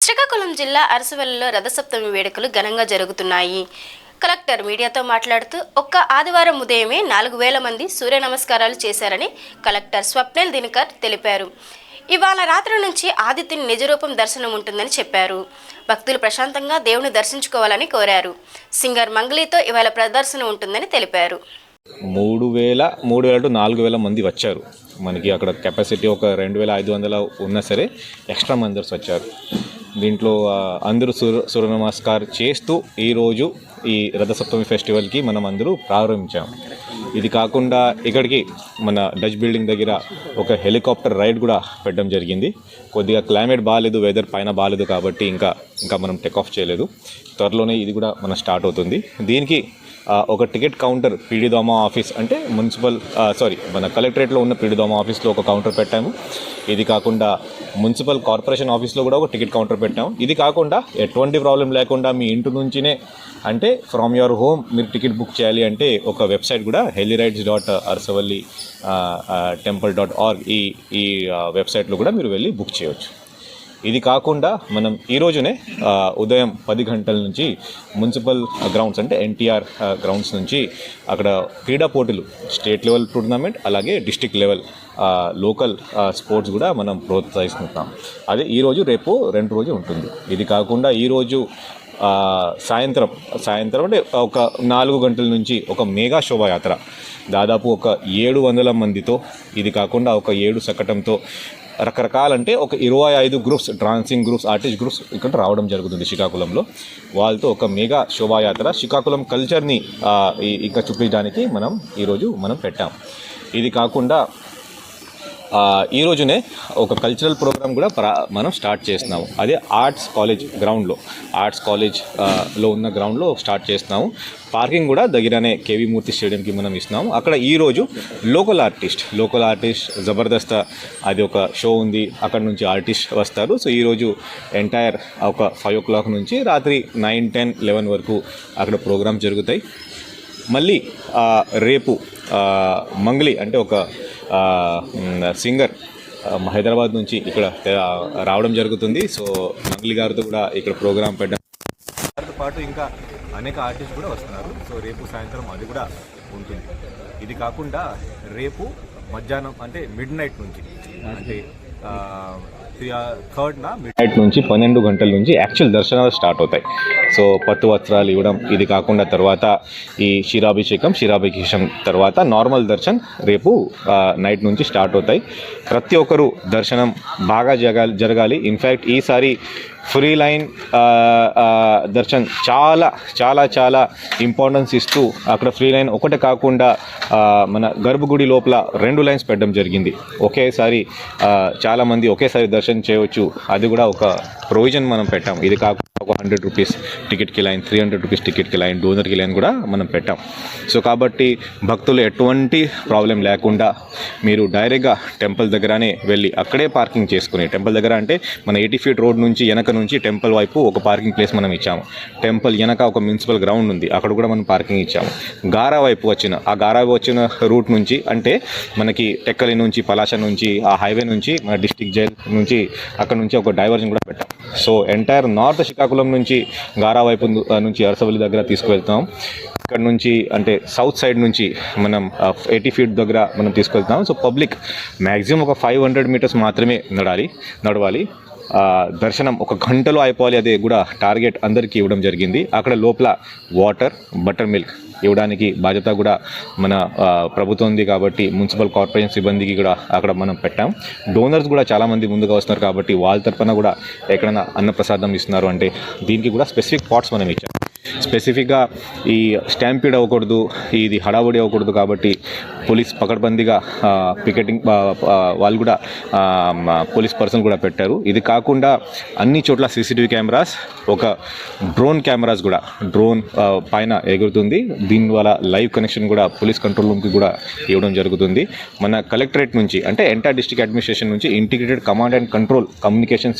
శ్రీకాకుళం జిల్లా అరసవల్లిలో రథసప్తమి వేడుకలు ఘనంగా జరుగుతున్నాయి. కలెక్టర్ మీడియాతో మాట్లాడుతూ ఒక్క ఆదివారం ఉదయమే 4000 మంది సూర్య నమస్కారాలు చేశారని కలెక్టర్ స్వప్నిల్ దినకర్ తెలిపారు. ఇవాళ రాత్రి నుంచి ఆదిత్యుని నిజరూపం దర్శనం ఉంటుందని చెప్పారు. భక్తులు ప్రశాంతంగా దేవుని దర్శించుకోవాలని కోరారు. సింగర్ మంగ్లీతో ఇవాళ ప్రదర్శన ఉంటుందని తెలిపారు. 3000 టు 4000 మంది వచ్చారు. మనకి అక్కడ కెపాసిటీ ఒక 2500 ఉన్నా సరే ఎక్స్ట్రా మందర్స్ వచ్చారు. దీంట్లో అందరూ సూర్య నమస్కారం చేస్తూ ఈరోజు ఈ రథసప్తమి ఫెస్టివల్కి మనం అందరూ ప్రారంభించాము. ఇది కాకుండా ఇక్కడికి మన డచ్ బిల్డింగ్ దగ్గర ఒక హెలికాప్టర్ రైడ్ కూడా పెట్టడం జరిగింది. కొద్దిగా క్లైమేట్ బాగాలేదు, వెదర్ పైన బాగాలేదు కాబట్టి ఇంకా మనం టేక్ ఆఫ్ చేయలేదు. త్వరలోనే ఇది కూడా మన స్టార్ట్ అవుతుంది. దీనికి ఒక టికెట్ కౌంటర్ పీడిదోమ ఆఫీస్ అంటే మన కలెక్టరేట్లో ఉన్న పీడిదోమ ఆఫీస్లో ఒక కౌంటర్ పెట్టాము. ఇది కాకుండా మున్సిపల్ కార్పొరేషన్ ఆఫీస్లో కూడా ఒక టికెట్ కౌంటర్ పెట్టాము. ఇది కాకుండా ఎటువంటి ప్రాబ్లం లేకుండా మీ ఇంటి నుంచినే అంటే ఫ్రమ్ యువర్ హోమ్ మీరు టికెట్ బుక్ చేయాలి అంటే ఒక వెబ్సైట్ కూడా helirides.arsavalli.temple.org ఈ వెబ్సైట్లో కూడా మీరు వెళ్ళి బుక్ చేయవచ్చు. ఇది కాకుండా మనం ఈరోజునే ఉదయం 10 గంటల నుంచి మున్సిపల్ గ్రౌండ్స్ అంటే ఎన్టీఆర్ గ్రౌండ్స్ నుంచి అక్కడ క్రీడా పోటీలు స్టేట్ లెవెల్ టోర్నమెంట్ అలాగే డిస్ట్రిక్ట్ లెవెల్ లోకల్ స్పోర్ట్స్ కూడా మనం ప్రోత్సహిస్తున్నాం. అదే ఈరోజు రేపు 2 రోజు ఉంటుంది. ఇది కాకుండా ఈరోజు సాయంత్రం అంటే ఒక 4 గంటల నుంచి ఒక మెగా శోభాయాత్ర దాదాపు ఒక 700 మందితో, ఇది కాకుండా ఒక 7 శకటంతో రకరకాలంటే ఒక 25 groups, dancing groups, artist groups ఇక్కడ రావడం జరుగుతుంది శ్రీకాకుళంలో. వాళ్ళతో ఒక మెగా శోభాయాత్ర శ్రీకాకుళం కల్చర్ని ఇంకా చూపించడానికి ఈరోజు మనం పెట్టాం. ఇది కాకుండా ఈ రోజునే ఒక కల్చరల్ ప్రోగ్రామ్ కూడా మనం స్టార్ట్ చేస్తున్నాము. అదే ఆర్ట్స్ కాలేజ్లో ఉన్న గ్రౌండ్లో స్టార్ట్ చేస్తున్నాము. పార్కింగ్ కూడా దగ్గరనే కేవీ మూర్తి స్టేడియంకి మనం ఇస్తున్నాము. అక్కడ ఈరోజు లోకల్ ఆర్టిస్ట్ జబర్దస్త్ అది ఒక షో ఉంది. అక్కడ నుంచి ఆర్టిస్ట్ వస్తారు. సో ఈరోజు ఎంటైర్ ఒక 5 o'clock నుంచి రాత్రి 9, 10, 11 వరకు అక్కడ ప్రోగ్రామ్ జరుగుతాయి. మళ్ళీ రేపు మంగ్లీ అంటే ఒక సింగర్ హైదరాబాద్ నుంచి ఇక్కడ రావడం జరుగుతుంది. సో మంగ్లీ గారితో కూడా ఇక్కడ ప్రోగ్రాం పెట్టడం, దాంతో పాటు ఇంకా అనేక ఆర్టిస్ట్ కూడా వస్తున్నారు. సో రేపు సాయంత్రం అది కూడా ఉంటుంది. ఇది కాకుండా రేపు మధ్యాహ్నం అంటే మిడ్ నైట్ నుంచి అంటే 3rd మిడ్ నైట్ నుంచి 12 గంటల నుంచి యాక్చువల్ దర్శనాలు స్టార్ట్ అవుతాయి. సో పట్టు వస్త్రాలు ఇవ్వడం, ఇది కాకుండా తర్వాత ఈ క్షీరాభిషేకం తర్వాత నార్మల్ దర్శనం రేపు నైట్ నుంచి స్టార్ట్ అవుతాయి. ప్రతి ఒక్కరు దర్శనం బాగా జరగాలి. ఇన్ఫ్యాక్ట్ ఈసారి ఫ్రీ లైన్ దర్శనం చాలా ఇంపార్టెన్స్ ఇస్తూ అక్కడ ఫ్రీ లైన్ ఒకటే కాకుండా మన గర్భగుడి లోపల 2 లైన్స్ పెట్టడం జరిగింది. ఒకేసారి చాలామంది ఒకేసారి దర్శనం చేయవచ్చు. అది కూడా ఒక ప్రొవిజన్ మనం పెట్టాం. ఇది కాకుండా ఒక 100 రూపీస్ టికెట్కి లైన్, 300 రూపీస్ టికెట్కి లైన్, డోనర్కి లైన్ కూడా మనం పెట్టాం. సో కాబట్టి భక్తులు ఎటువంటి ప్రాబ్లం లేకుండా మీరు డైరెక్ట్గా టెంపుల్ దగ్గరనే వెళ్ళి అక్కడే పార్కింగ్ చేసుకుని, టెంపుల్ దగ్గర అంటే మన 80 feet రోడ్ నుంచి వెనక నుంచి టెంపుల్ వైపు ఒక పార్కింగ్ ప్లేస్ మనం ఇచ్చాము. టెంపుల్ వెనక ఒక మున్సిపల్ గ్రౌండ్ ఉంది, అక్కడ కూడా మనం పార్కింగ్ ఇచ్చాము. గారా వైపు వచ్చిన రూట్ నుంచి అంటే మనకి టెక్కలి నుంచి, పలాస నుంచి, ఆ హైవే నుంచి మన డిస్ట్రిక్ట్ జైల్ నుంచి అక్కడ నుంచి ఒక డైవర్జన్ కూడా పెట్టాం. సో ఎంటైర్ నార్త్ శ్రీకాకుళం నుంచి గారా వైపు నుంచి అరసవల్లి దగ్గర తీసుకువెళ్తాం. ఇక్కడ నుంచి అంటే సౌత్ సైడ్ నుంచి మనం 80 feet దగ్గర మనం తీసుకెళ్తాం. సో పబ్లిక్ మ్యాక్సిమం ఒక 500 meters మాత్రమే నడవాలి. దర్శనం 1 గంటలో అయిపోవాలి. అదే కూడా టార్గెట్ అందరికీ ఇవ్వడం జరిగింది. అక్కడ లోపల వాటర్, బటర్ మిల్క్ ఇవ్వడానికి బాధ్యత కూడా మన ప్రభుత్వం ఉంది కాబట్టి మున్సిపల్ కార్పొరేషన్ సిబ్బందికి కూడా అక్కడ మనం పెట్టాం. డోనర్స్ కూడా చాలామంది ముందుగా వస్తున్నారు కాబట్టి వాళ్ళ తరఫున కూడా ఎక్కడైనా అన్నప్రసాదం ఇస్తున్నారు అంటే దీనికి కూడా స్పెసిఫిక్ పాట్స్ మనం ఇచ్చాం. స్పెసిఫిక్గా ఈ స్టాంపీడ్ అవ్వకూడదు, ఇది హడావుడి అవ్వకూడదు కాబట్టి పోలీస్ పకడ్బందీగా పికెటింగ్ వాళ్ళు కూడా పోలీస్ పర్సన్ కూడా పెట్టారు. ఇది కాకుండా అన్ని చోట్ల CCTV కెమెరాస్, ఒక డ్రోన్ కెమెరాస్ కూడా పైన ఎగురుతుంది. దీనివల్ల లైవ్ కనెక్షన్ కూడా పోలీస్ కంట్రోల్ రూమ్కి కూడా ఇవ్వడం జరుగుతుంది. మన కలెక్టరేట్ నుంచి అంటే ఎంటైర్ డిస్ట్రిక్ట్ అడ్మినిస్ట్రేషన్ నుంచి integrated command and control communication